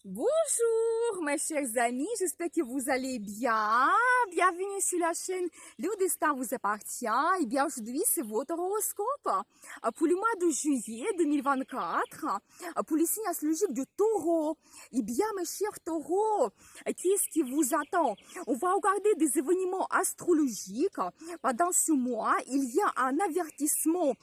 Bonjour mes chers amis, j'espère que vous allez bien. Bienvenue sur la chaîne Le Destin vous appartient. Et bien aujourd'hui c'est votre horoscope pour le mois de juillet 2024 pour le signe astrologique du Taureau. Et bien mes chers taureaux, qu'est-ce qui vous attend? On va regarder des événements astrologiques. Pendant ce mois, il y a un avertissement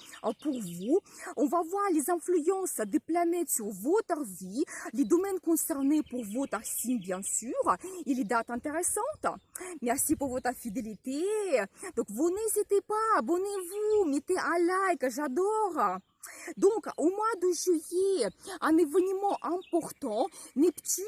pour vous. On va voir les influences des planètes sur votre vie, les domaines concernés pour votre signe bien sûr, et les dates intéressantes. Merci pour votre fidélité. Donc vous n'hésitez pas, abonnez-vous, mettez un like, j'adore. Donc, au mois de juillet, un événement important, Neptune,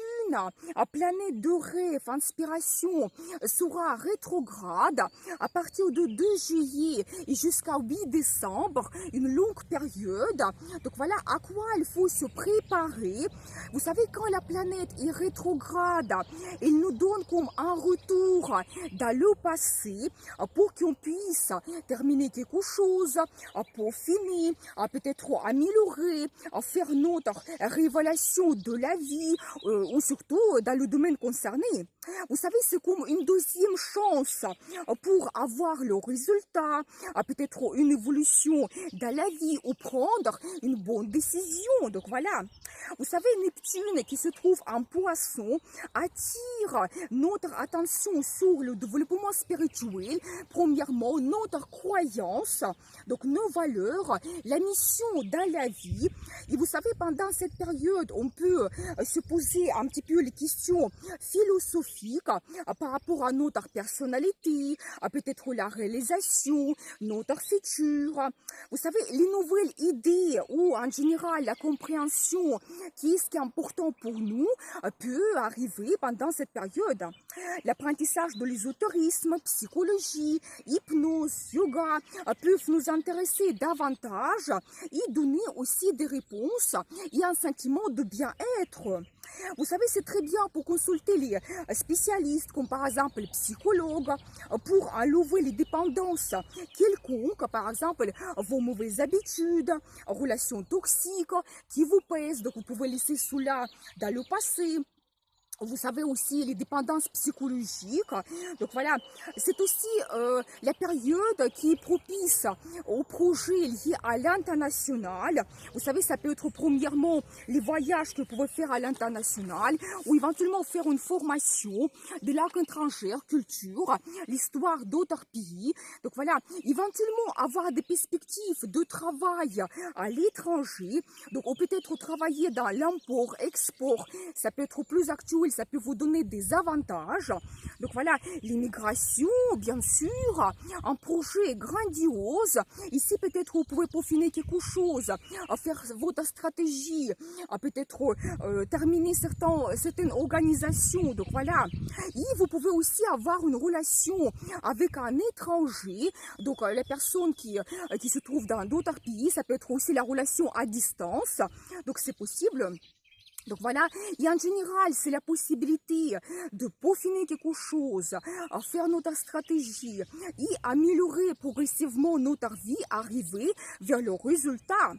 planète de rêve, inspiration, sera rétrograde à partir de 2 juillet et jusqu'à 8 décembre, une longue période. Donc voilà à quoi il faut se préparer. Vous savez, quand la planète est rétrograde, elle nous donne comme un retour dans le passé pour qu'on puisse terminer quelque chose, pour finir, peut-être améliorer, faire notre révélation de la vie ou surtout dans le domaine concerné. Vous savez, c'est comme une deuxième chance pour avoir le résultat, peut-être une évolution dans la vie ou prendre une bonne décision. Donc voilà. Vous savez, Neptune qui se trouve en Poisson attire notre attention sur le développement spirituel. Premièrement, notre croyance, donc nos valeurs, la mission dans la vie. Et vous savez, pendant cette période, on peut se poser un petit peu les questions philosophiques par rapport à notre personnalité, à peut-être la réalisation, notre futur. Vous savez, les nouvelles idées ou en général la compréhension qui est ce qui est important pour nous peut arriver pendant cette période. L'apprentissage de l'ésotérisme, psychologie, hypnose, yoga peuvent nous intéresser davantage et donner aussi des réponses et un sentiment de bien-être. Vous savez, c'est très bien pour consulter les spécialistes, comme par exemple les psychologues, pour enlever les dépendances quelconques, par exemple vos mauvaises habitudes, relations toxiques qui vous pèsent, donc vous pouvez laisser cela dans le passé. Vous savez aussi les dépendances psychologiques. Donc voilà, c'est aussi la période qui est propice aux projets liés à l'international. Vous savez, ça peut être premièrement les voyages que vous pouvez faire à l'international ou éventuellement faire une formation de langue étrangère, culture, l'histoire d'autres pays. Donc voilà, éventuellement avoir des perspectives de travail à l'étranger. Donc on peut être travailler dans l'import, export, ça peut être plus actuel, ça peut vous donner des avantages. Donc voilà, l'immigration, bien sûr, un projet grandiose. Ici, peut-être vous pouvez peaufiner quelque chose, faire votre stratégie, peut-être terminer certaines organisations. Donc voilà, et vous pouvez aussi avoir une relation avec un étranger. Donc les personnes qui se trouvent dans d'autres pays, ça peut être aussi la relation à distance. Donc c'est possible. Donc voilà, et en général, c'est la possibilité de peaufiner quelque chose, faire notre stratégie et améliorer progressivement notre vie, arriver vers le résultat.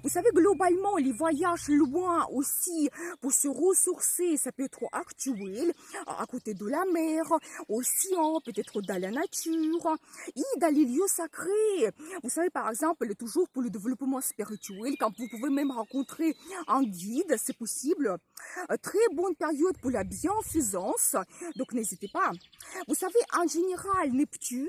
Vous savez, globalement, les voyages loin aussi pour se ressourcer, ça peut être actuel, à côté de la mer, océan, peut-être dans la nature, et dans les lieux sacrés. Vous savez, par exemple, toujours pour le développement spirituel, quand vous pouvez même rencontrer un guide, c'est possible. Très bonne période pour la bienfaisance, donc n'hésitez pas. Vous savez, en général, Neptune,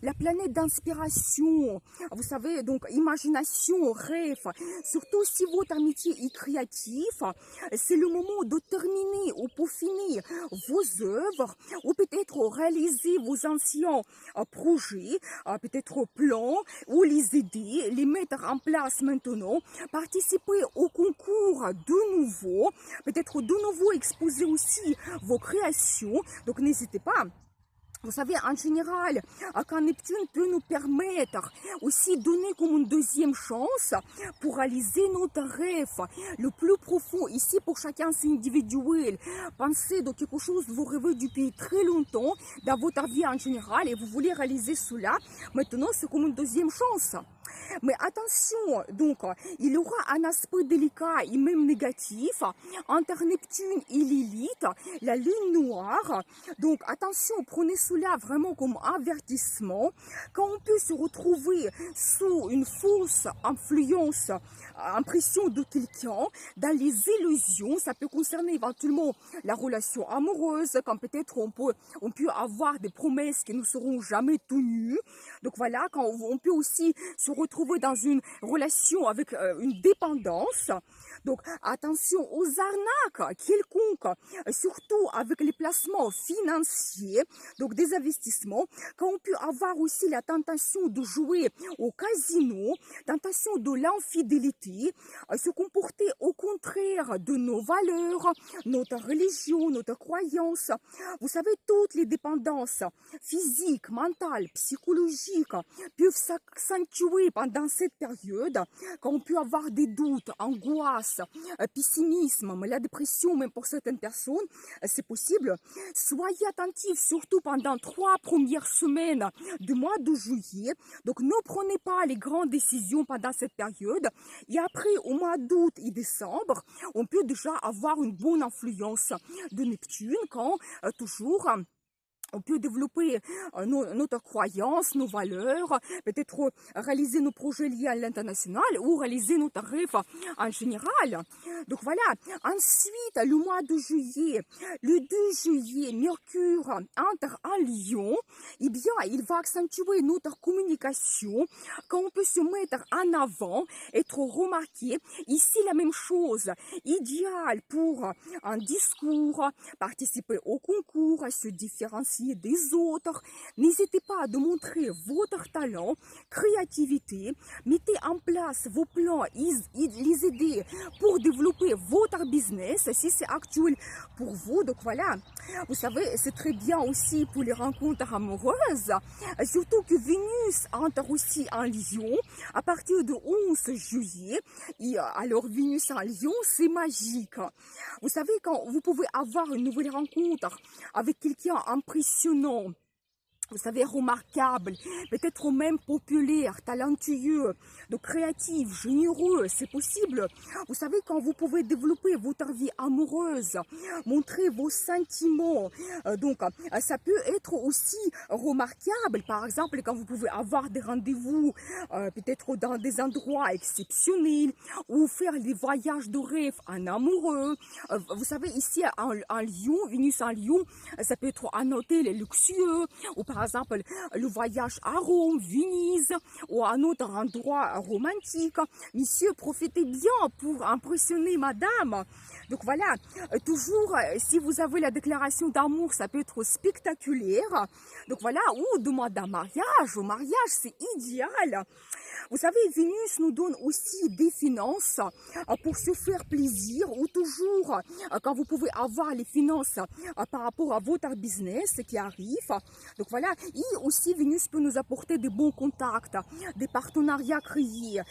la planète d'inspiration, vous savez, donc imagination, rêve, surtout si votre amitié est créative, c'est le moment de terminer ou peaufiner vos œuvres ou peut-être réaliser vos anciens projets, peut-être plans ou les aider, les mettre en place maintenant, participer au concours de nouveau, peut-être de nouveau exposer aussi vos créations, donc n'hésitez pas. Vous savez, en général, quand Neptune peut nous permettre aussi donner comme une deuxième chance pour réaliser notre rêve le plus profond. Ici, pour chacun, c'est individuel. Pensez de quelque chose que vous rêvez depuis très longtemps dans votre vie en général et vous voulez réaliser cela. Maintenant, c'est comme une deuxième chance. Mais attention, donc, il y aura un aspect délicat et même négatif entre Neptune et Lilith, la lune noire. Donc, attention, prenez cela vraiment comme avertissement. Quand on peut se retrouver sous une fausse influence, impression de quelqu'un, dans les illusions, ça peut concerner éventuellement la relation amoureuse, quand peut-être on peut avoir des promesses qui ne seront jamais tenues. Donc voilà, quand on peut aussi se retrouver dans une relation avec une dépendance. Donc attention aux arnaques quelconques, surtout avec les placements financiers, donc des investissements. Quand on peut avoir aussi la tentation de jouer au casino, tentation de l'infidélité, se comporter au contraire de nos valeurs, notre religion, notre croyance. Vous savez, toutes les dépendances physiques, mentales, psychologiques peuvent s'accentuer pendant cette période, quand on peut avoir des doutes, angoisses, pessimisme, la dépression, même pour certaines personnes, c'est possible. Soyez attentifs, surtout pendant 3 premières semaines du mois de juillet. Donc, ne prenez pas les grandes décisions pendant cette période. Et après, au mois d'août et décembre, on peut déjà avoir une bonne influence de Neptune quand toujours on peut développer notre croyance, nos valeurs, peut-être réaliser nos projets liés à l'international ou réaliser notre rêve en général. Donc voilà. Ensuite, le mois de juillet, le 2 juillet, Mercure entre en Lion. Eh bien, il va accentuer notre communication quand on peut se mettre en avant, être remarqué. Ici, la même chose, idéal pour un discours, participer au concours, se différencier des autres. N'hésitez pas à montrer votre talent, créativité. Mettez en place vos plans, les idées pour développer votre business si c'est actuel pour vous. Donc voilà, vous savez, c'est très bien aussi pour les rencontres amoureuses, surtout que Vénus entre aussi en Lion à partir du 11 juillet. Et alors Vénus en Lion, c'est magique. Vous savez, quand vous pouvez avoir une nouvelle rencontre avec quelqu'un impressionnant, vous savez, remarquable, peut-être même populaire, talentueux, donc créatif, généreux, c'est possible. Vous savez, quand vous pouvez développer votre vie amoureuse, montrer vos sentiments, donc ça peut être aussi remarquable. Par exemple, quand vous pouvez avoir des rendez-vous, peut-être dans des endroits exceptionnels, ou faire des voyages de rêve en amoureux. Vous savez, ici en Lyon, Vénus en Lyon, ça peut être un hôtel luxueux, ou par exemple le voyage à Rome, Venise, ou à un autre endroit romantique. Messieurs, profitez bien pour impressionner madame. Donc voilà, toujours, si vous avez la déclaration d'amour, ça peut être spectaculaire. Donc voilà, ou demande un mariage. Au mariage, c'est idéal. Vous savez, Vénus nous donne aussi des finances pour se faire plaisir, ou toujours quand vous pouvez avoir les finances par rapport à votre business qui arrive. Donc voilà, et aussi Vénus peut nous apporter de bons contacts, des partenariats créés,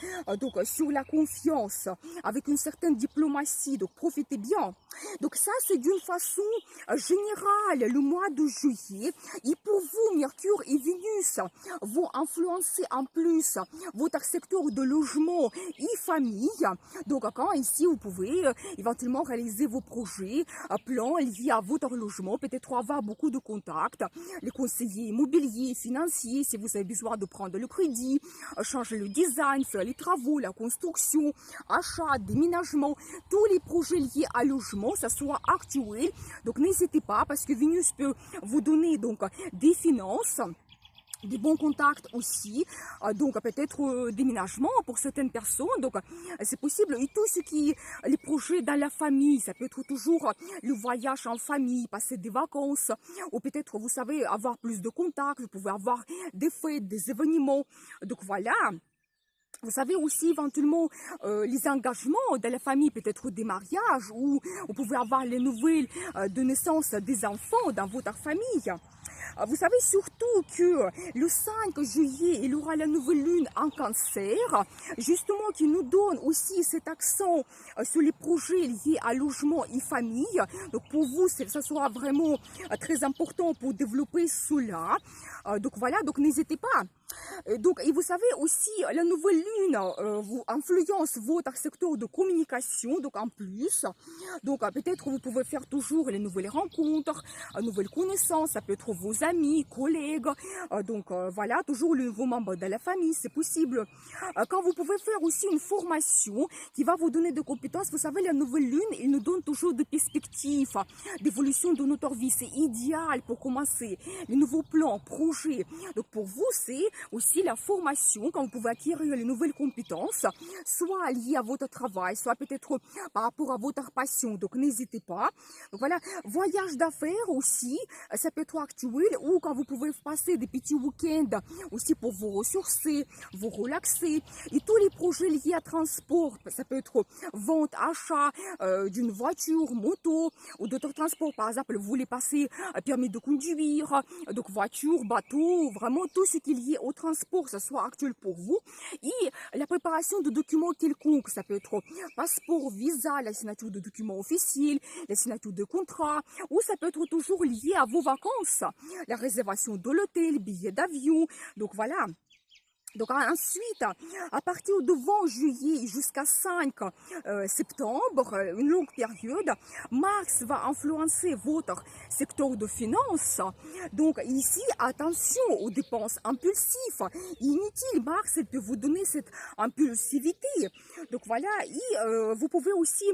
donc sur la confiance, avec une certaine diplomatie. Donc profitez bien. Donc ça, c'est d'une façon générale le mois de juillet. Et pour vous, Mercure et Vénus vont influencer en plus votre secteur de logement et famille. Donc quand ici, vous pouvez éventuellement réaliser vos projets, plans liés à votre logement, peut-être avoir beaucoup de contacts, les conseillers immobiliers, financiers, si vous avez besoin de prendre le crédit, changer le design, faire les travaux, la construction, achat, déménagement, tous les projets liés à logement, ça soit actuel. Donc n'hésitez pas, parce que Vénus peut vous donner donc des finances, des bons contacts aussi, donc peut-être déménagement pour certaines personnes, donc c'est possible. Et tout ce qui est les projets dans la famille, ça peut être toujours le voyage en famille, passer des vacances, ou peut-être, vous savez, avoir plus de contacts, vous pouvez avoir des fêtes, des événements. Donc voilà. Vous savez aussi éventuellement les engagements de la famille, peut-être des mariages, ou vous pouvez avoir les nouvelles de naissance des enfants dans votre famille. Vous savez surtout que le 5 juillet, il y aura la nouvelle lune en cancer, justement qui nous donne aussi cet accent sur les projets liés à logement et famille. Donc pour vous, ça sera vraiment très important pour développer cela. Donc voilà, donc n'hésitez pas. Donc, et vous savez aussi, la nouvelle lune vous influence votre secteur de communication, donc en plus. Donc, peut-être vous pouvez faire toujours les nouvelles rencontres, nouvelles connaissances, ça peut être vos amis, collègues. Donc, voilà, toujours le nouveau membre de la famille, c'est possible. Quand vous pouvez faire aussi une formation qui va vous donner des compétences, vous savez, la nouvelle lune, il nous donne toujours des perspectives d'évolution de notre vie. C'est idéal pour commencer les nouveaux plans, projets. Donc, pour vous, c'est aussi la formation, quand vous pouvez acquérir les nouvelles compétences, soit liées à votre travail, soit peut-être par rapport à votre passion. Donc, n'hésitez pas. Donc, voilà, voyage d'affaires aussi, ça peut être actuel, ou quand vous pouvez passer des petits week-ends aussi pour vous ressourcer, vous relaxer. Et tous les projets liés à transport, ça peut être vente, achat d'une voiture, moto, ou d'autres transports. Par exemple, vous voulez passer un permis de conduire, donc voiture, bateau, vraiment tout ce qui est lié au transport, que ce soit actuel pour vous. Et la préparation de documents quelconques, ça peut être passeport, visa, la signature de documents officiels, la signature de contrats, ou ça peut être toujours lié à vos vacances, la réservation de l'hôtel, billets d'avion. Donc voilà. Donc ensuite, à partir de 20 juillet jusqu'à 5 septembre, une longue période, Mars va influencer votre secteur de finances. Donc ici, attention aux dépenses impulsives, inutiles. Mars, elle peut vous donner cette impulsivité. Donc voilà, et vous pouvez aussi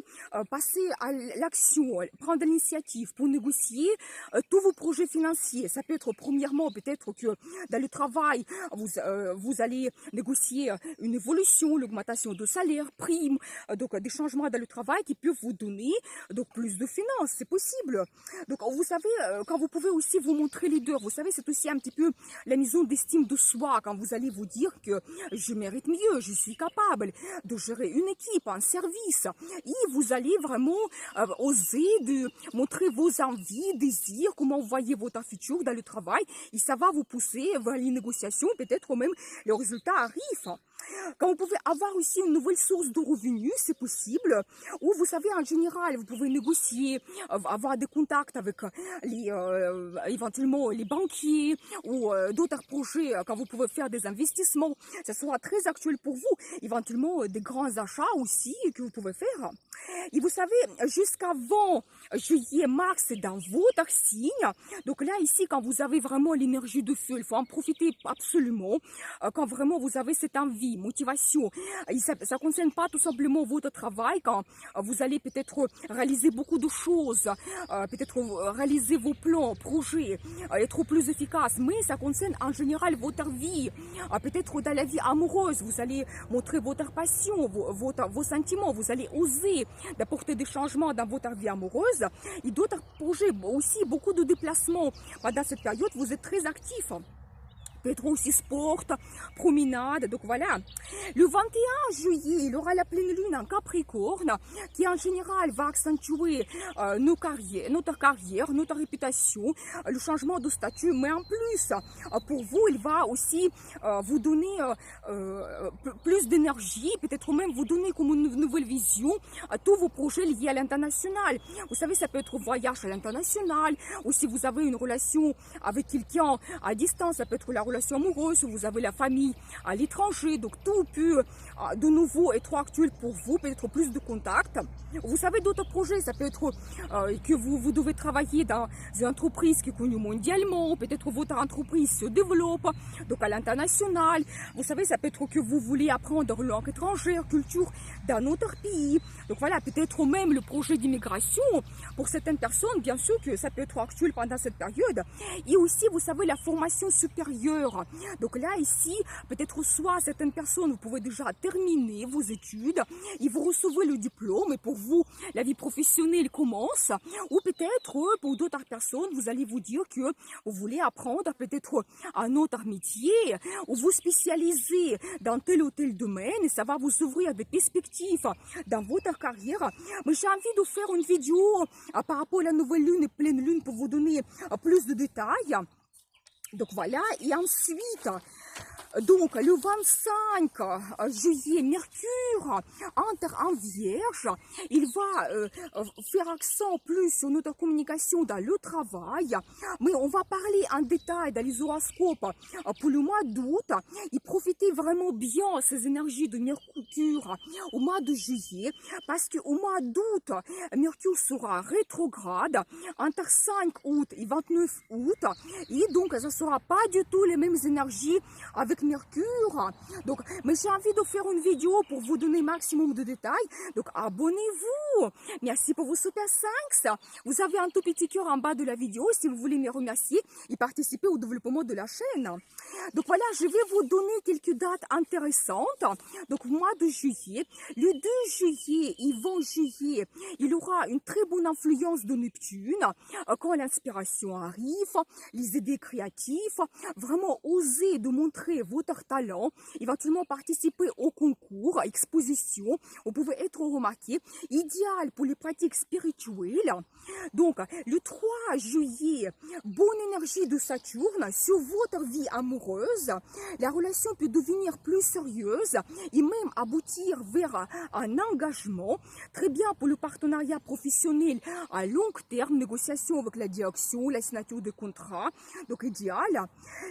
passer à l'action, prendre l'initiative pour négocier tous vos projets financiers. Ça peut être premièrement, peut-être que dans le travail, vous allez négocier une évolution, l'augmentation de salaire, primes, donc des changements dans le travail qui peuvent vous donner donc plus de finances, c'est possible. Donc vous savez, quand vous pouvez aussi vous montrer leader, vous savez, c'est aussi un petit peu la maison d'estime de soi, quand vous allez vous dire que je mérite mieux, je suis capable de gérer une équipe, un service, et vous allez vraiment oser de montrer vos envies, désirs, comment vous voyez votre futur dans le travail, et ça va vous pousser vers les négociations, peut-être même le résultat arrive. Quand vous pouvez avoir aussi une nouvelle source de revenus, c'est possible. Ou vous savez, en général, vous pouvez négocier, avoir des contacts avec éventuellement les banquiers ou d'autres projets quand vous pouvez faire des investissements. Ça sera très actuel pour vous. Éventuellement, des grands achats aussi que vous pouvez faire. Et vous savez, jusqu'avant juillet, mars, c'est dans votre signe. Donc là, ici, quand vous avez vraiment l'énergie de feu, il faut en profiter absolument. Quand vraiment vous avez cette envie, motivation. Et ça ne concerne pas tout simplement votre travail, quand vous allez peut-être réaliser beaucoup de choses, peut-être réaliser vos plans, projets, être plus efficace, mais ça concerne en général votre vie. Peut-être dans la vie amoureuse, vous allez montrer votre passion, vos sentiments, vous allez oser d'apporter des changements dans votre vie amoureuse et d'autres projets, aussi beaucoup de déplacements. Pendant cette période, vous êtes très actifs. Peut-être aussi sport, promenade, donc voilà. Le 21 juillet, il aura la pleine lune en Capricorne, qui en général va accentuer notre carrière, notre réputation, le changement de statut, mais en plus, pour vous, il va aussi vous donner plus d'énergie, peut-être même vous donner comme une nouvelle vision à tous vos projets liés à l'international. Vous savez, ça peut être voyage à l'international, ou si vous avez une relation avec quelqu'un à distance, ça peut être la relation amoureuse, vous avez la famille à l'étranger, donc tout peut de nouveau être actuel pour vous, peut-être plus de contacts. Vous savez, d'autres projets, ça peut être que vous devez travailler dans une entreprise qui est connue mondialement, peut-être votre entreprise se développe, donc à l'international. Vous savez, ça peut être que vous voulez apprendre langue étrangère, culture d'un autre pays. Donc voilà, peut-être même le projet d'immigration. Pour certaines personnes, bien sûr que ça peut être actuel pendant cette période. Et aussi, vous savez, la formation supérieure. Donc là, ici, peut-être soit certaines personnes, vous pouvez déjà terminer vos études et vous recevez le diplôme et pour vous, la vie professionnelle commence. Ou peut-être, pour d'autres personnes, vous allez vous dire que vous voulez apprendre peut-être un autre métier ou vous spécialiser dans tel ou tel domaine et ça va vous ouvrir des perspectives dans votre carrière. Mais j'ai envie de faire une vidéo par rapport à la nouvelle lune et pleine lune pour vous donner plus de détails. Donc voilà, et ensuite, Donc, le 25 juillet, Mercure entre en Vierge. Il va faire accent plus sur notre communication dans le travail. Mais on va parler en détail dans les horoscopes pour le mois d'août. Et profitez vraiment bien ces énergies de Mercure au mois de juillet. Parce qu'au mois d'août, Mercure sera rétrograde entre 5 août et 29 août. Et donc, ça ne sera pas du tout les mêmes énergies avec Mercure. Donc, mais j'ai envie de faire une vidéo pour vous donner maximum de détails. Donc, abonnez-vous. Merci pour vos super thanks. Vous avez un tout petit cœur en bas de la vidéo si vous voulez me remercier et participer au développement de la chaîne. Donc, voilà, je vais vous donner quelques dates intéressantes. Donc, mois de juillet. Le 2 juillet et 20 juillet, il aura une très bonne influence de Neptune. Quand l'inspiration arrive, les idées créatives, vraiment oser de montrer votre talent, éventuellement participer au concours, exposition, vous pouvez être remarqué, idéal pour les pratiques spirituelles. Donc, le 3 juillet, bonne énergie de Saturne sur votre vie amoureuse. La relation peut devenir plus sérieuse et même aboutir vers un engagement. Très bien pour le partenariat professionnel à long terme, négociation avec la direction, la signature de contrat. Donc, idéal.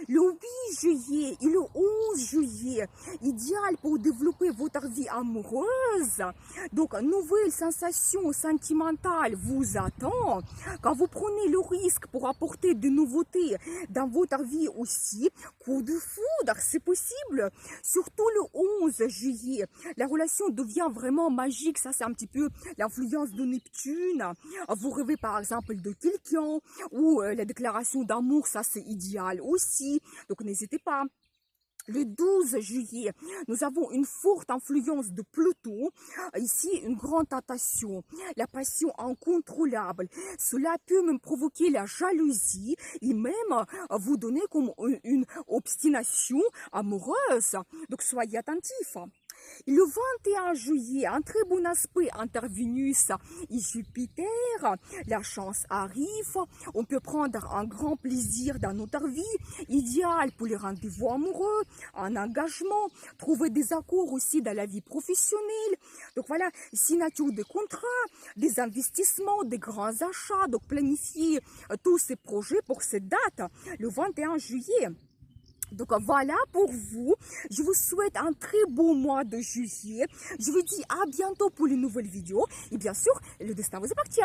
Le 8 juillet et le 11 juillet, idéal pour développer votre vie amoureuse. Donc, nouvelle sensation sentimentale vous attend. Quand vous prenez le risque pour apporter des nouveautés dans votre vie aussi, coup de foudre, c'est possible. Surtout le 11 juillet, la relation devient vraiment magique. Ça, c'est un petit peu l'influence de Neptune. Vous rêvez par exemple de quelqu'un ou la déclaration d'amour, ça c'est idéal aussi. Donc, n'hésitez pas. Le 12 juillet, nous avons une forte influence de Pluton. Ici, une grande tentation, la passion incontrôlable. Cela peut même provoquer la jalousie et même vous donner comme une obstination amoureuse. Donc, soyez attentifs. Et le 21 juillet, un très bon aspect entre Vénus et Jupiter. La chance arrive. On peut prendre un grand plaisir dans notre vie. Idéal pour les rendez-vous amoureux, un engagement, trouver des accords aussi dans la vie professionnelle. Donc voilà, signature de contrats, des investissements, des grands achats. Donc planifier tous ces projets pour cette date, le 21 juillet. Donc voilà pour vous, je vous souhaite un très beau mois de juillet. Je vous dis à bientôt pour les nouvelles vidéos. Et bien sûr, le destin vous appartient.